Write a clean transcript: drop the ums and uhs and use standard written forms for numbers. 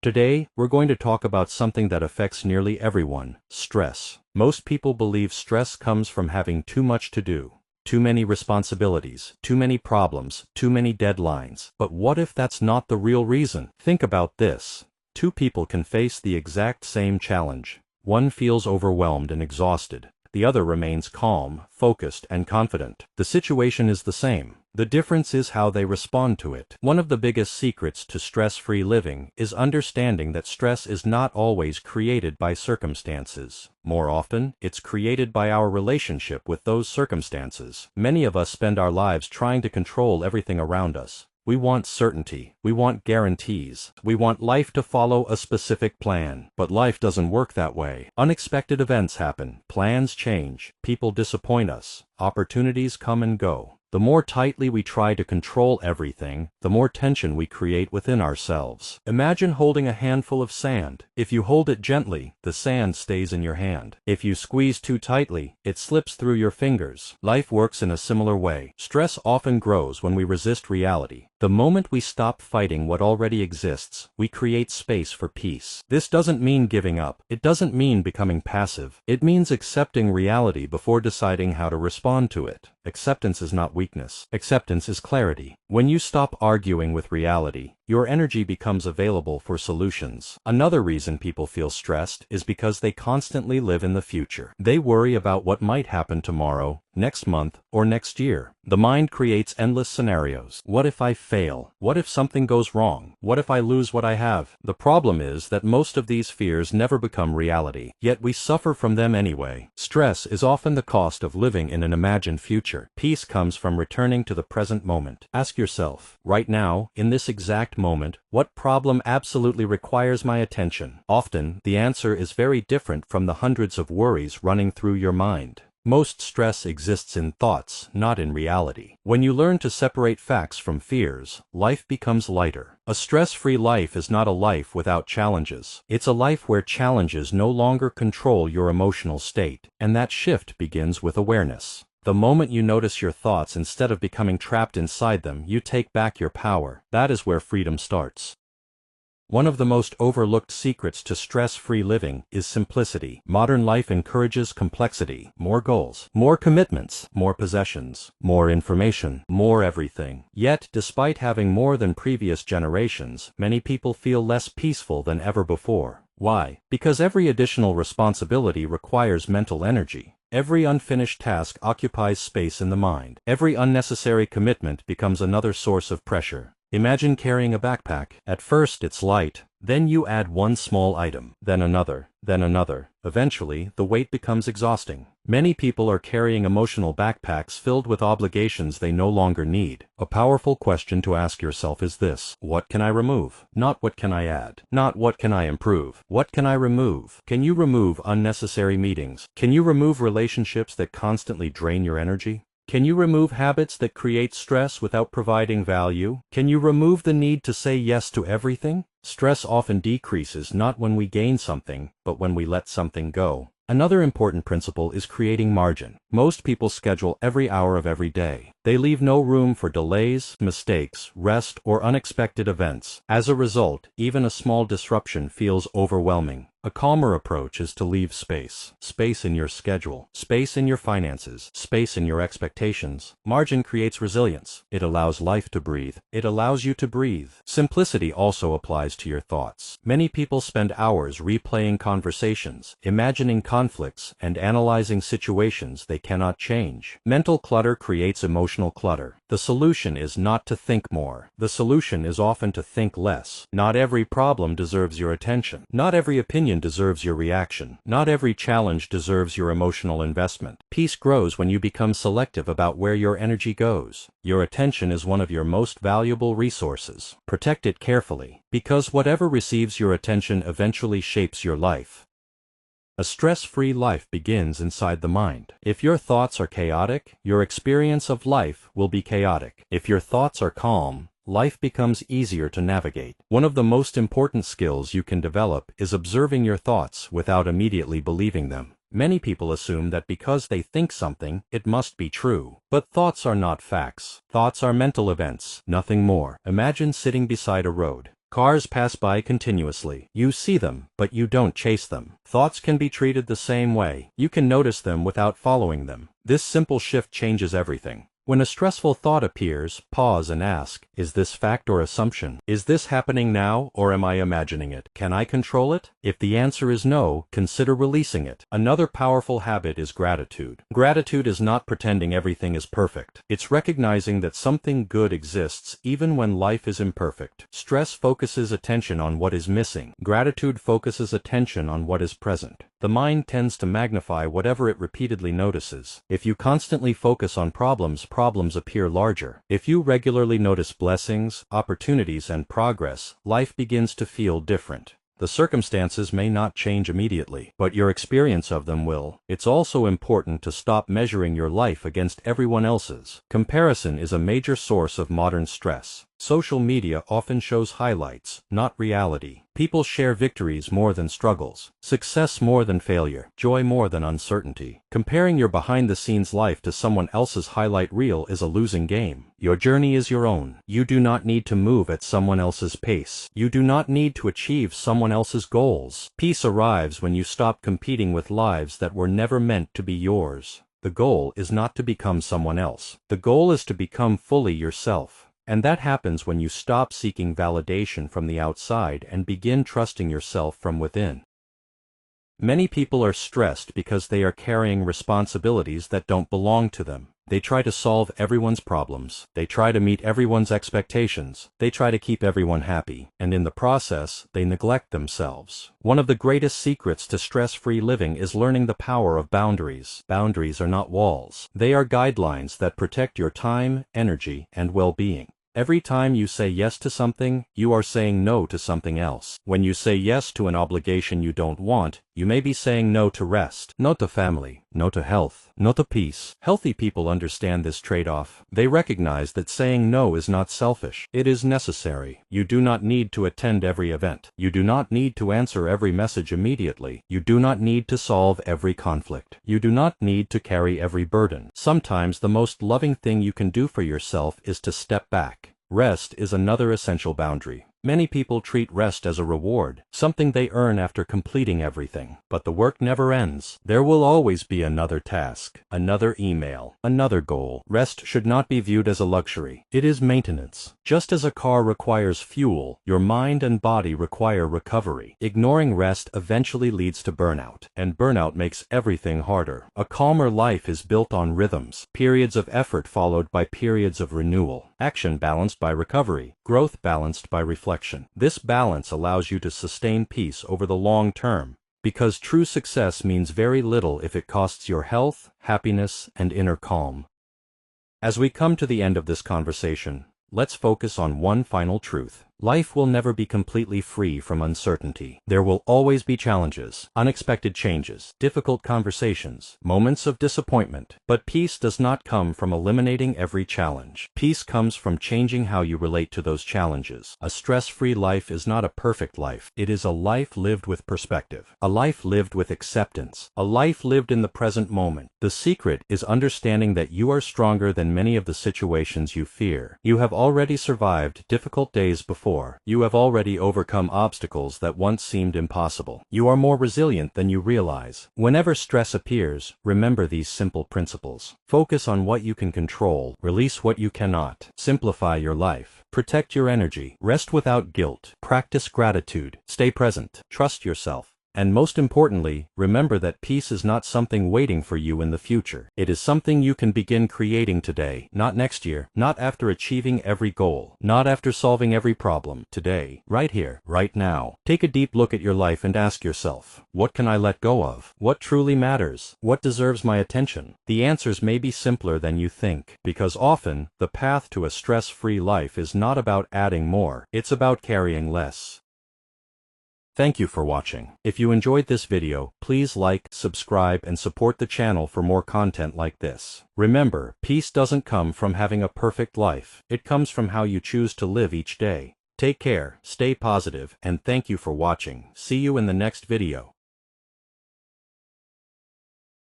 Today, we're going to talk about something that affects nearly everyone: stress. Most people believe stress comes from having too much to do, too many responsibilities, too many problems, too many deadlines. But what if that's not the real reason? Think about this. Two people can face the exact same challenge. One feels overwhelmed and exhausted. The other remains calm, focused, and confident. The situation is the same. The difference is how they respond to it. One of the biggest secrets to stress-free living is understanding that stress is not always created by circumstances. More often, it's created by our relationship with those circumstances. Many of us spend our lives trying to control everything around us. We want certainty. We want guarantees. We want life to follow a specific plan. But life doesn't work that way. Unexpected events happen. Plans change. People disappoint us. Opportunities come and go. The more tightly we try to control everything, the more tension we create within ourselves. Imagine holding a handful of sand. If you hold it gently, the sand stays in your hand. If you squeeze too tightly, it slips through your fingers. Life works in a similar way. Stress often grows when we resist reality. The moment we stop fighting what already exists, we create space for peace. This doesn't mean giving up. It doesn't mean becoming passive. It means accepting reality before deciding how to respond to it. Acceptance is not weakness. Acceptance is clarity. When you stop arguing with reality, your energy becomes available for solutions. Another reason people feel stressed is because they constantly live in the future. They worry about what might happen tomorrow, next month, or next year. The mind creates endless scenarios. What if I fail? What if something goes wrong? What if I lose what I have? The problem is that most of these fears never become reality, yet we suffer from them anyway. Stress is often the cost of living in an imagined future. Peace comes from returning to the present moment. Ask yourself, right now, in this exact moment, what problem absolutely requires my attention? Often, the answer is very different from the hundreds of worries running through your mind. Most stress exists in thoughts, not in reality. When you learn to separate facts from fears, life becomes lighter. A stress-free life is not a life without challenges. It's a life where challenges no longer control your emotional state, and that shift begins with awareness. The moment you notice your thoughts instead of becoming trapped inside them, you take back your power. That is where freedom starts. One of the most overlooked secrets to stress-free living is simplicity. Modern life encourages complexity. More goals, more commitments, more possessions, more information, more everything. Yet, despite having more than previous generations, many people feel less peaceful than ever before. Why? Because every additional responsibility requires mental energy. Every unfinished task occupies space in the mind. Every unnecessary commitment becomes another source of pressure. Imagine carrying a backpack. At first it's light, then you add one small item, then another, then another. Eventually, the weight becomes exhausting. Many people are carrying emotional backpacks filled with obligations they no longer need. A powerful question to ask yourself is this: what can I remove? Not what can I add. Not what can I improve. What can I remove? Can you remove unnecessary meetings? Can you remove relationships that constantly drain your energy? Can you remove habits that create stress without providing value? Can you remove the need to say yes to everything? Stress often decreases not when we gain something, but when we let something go. Another important principle is creating margin. Most people schedule every hour of every day. They leave no room for delays, mistakes, rest, or unexpected events. As a result, even a small disruption feels overwhelming. A calmer approach is to leave space. Space in your schedule, space in your finances, space in your expectations. Margin creates resilience. It allows life to breathe. It allows you to breathe. Simplicity also applies to your thoughts. Many people spend hours replaying conversations, imagining conflicts, and analyzing situations they cannot change. Mental clutter creates emotional clutter. The solution is not to think more. The solution is often to think less. Not every problem deserves your attention. Not every opinion deserves your reaction. Not every challenge deserves your emotional investment. Peace grows when you become selective about where your energy goes. Your attention is one of your most valuable resources. Protect it carefully, because whatever receives your attention eventually shapes your life. A stress-free life begins inside the mind. If your thoughts are chaotic, your experience of life will be chaotic. If your thoughts are calm, life becomes easier to navigate. One of the most important skills you can develop is observing your thoughts without immediately believing them. Many people assume that because they think something, it must be true. But thoughts are not facts. Thoughts are mental events, nothing more. Imagine sitting beside a road. Cars pass by continuously. You see them, but you don't chase them. Thoughts can be treated the same way. You can notice them without following them. This simple shift changes everything. When a stressful thought appears, pause and ask, is this fact or assumption? Is this happening now, or am I imagining it? Can I control it? If the answer is no, consider releasing it. Another powerful habit is gratitude. Gratitude is not pretending everything is perfect. It's recognizing that something good exists even when life is imperfect. Stress focuses attention on what is missing. Gratitude focuses attention on what is present. The mind tends to magnify whatever it repeatedly notices. If you constantly focus on problems appear larger. If you regularly notice blessings, opportunities, and progress, life begins to feel different. The circumstances may not change immediately, but your experience of them will. It's also important to stop measuring your life against everyone else's. Comparison is a major source of modern stress. Social media often shows highlights, not reality. People share victories more than struggles, success more than failure, joy more than uncertainty. Comparing your behind-the-scenes life to someone else's highlight reel is a losing game. Your journey is your own. You do not need to move at someone else's pace. You do not need to achieve someone else's goals. Peace arrives when you stop competing with lives that were never meant to be yours. The goal is not to become someone else. The goal is to become fully yourself. And that happens when you stop seeking validation from the outside and begin trusting yourself from within. Many people are stressed because they are carrying responsibilities that don't belong to them. They try to solve everyone's problems. They try to meet everyone's expectations. They try to keep everyone happy. And in the process, they neglect themselves. One of the greatest secrets to stress-free living is learning the power of boundaries. Boundaries are not walls. They are guidelines that protect your time, energy, and well-being. Every time you say yes to something, you are saying no to something else. When you say yes to an obligation you don't want, you may be saying no to rest, no to family, no to health, no to peace. Healthy people understand this trade-off. They recognize that saying no is not selfish. It is necessary. You do not need to attend every event. You do not need to answer every message immediately. You do not need to solve every conflict. You do not need to carry every burden. Sometimes the most loving thing you can do for yourself is to step back. Rest is another essential boundary. Many people treat rest as a reward, something they earn after completing everything. But the work never ends. There will always be another task, another email, another goal. Rest should not be viewed as a luxury. It is maintenance. Just as a car requires fuel, your mind and body require recovery. Ignoring rest eventually leads to burnout, and burnout makes everything harder. A calmer life is built on rhythms, periods of effort followed by periods of renewal, action balanced by recovery, growth balanced by reflection. This balance allows you to sustain peace over the long term, because true success means very little if it costs your health, happiness, and inner calm. As we come to the end of this conversation, let's focus on one final truth. Life will never be completely free from uncertainty. There will always be challenges, unexpected changes, difficult conversations, moments of disappointment. But peace does not come from eliminating every challenge. Peace comes from changing how you relate to those challenges. A stress-free life is not a perfect life. It is a life lived with perspective, a life lived with acceptance, a life lived in the present moment. The secret is understanding that you are stronger than many of the situations you fear. You have already survived difficult days before. You have already overcome obstacles that once seemed impossible. You are more resilient than you realize. Whenever stress appears, remember these simple principles. Focus on what you can control, release what you cannot, simplify your life, protect your energy, rest without guilt, practice gratitude, stay present, trust yourself. And most importantly, remember that peace is not something waiting for you in the future. It is something you can begin creating today, not next year, not after achieving every goal, not after solving every problem. Today, right here, right now. Take a deep look at your life and ask yourself, what can I let go of? What truly matters? What deserves my attention? The answers may be simpler than you think, because often, the path to a stress-free life is not about adding more, it's about carrying less. Thank you for watching. If you enjoyed this video, please like, subscribe, and support the channel for more content like this. Remember, peace doesn't come from having a perfect life. It comes from how you choose to live each day. Take care, stay positive, and thank you for watching. See you in the next video.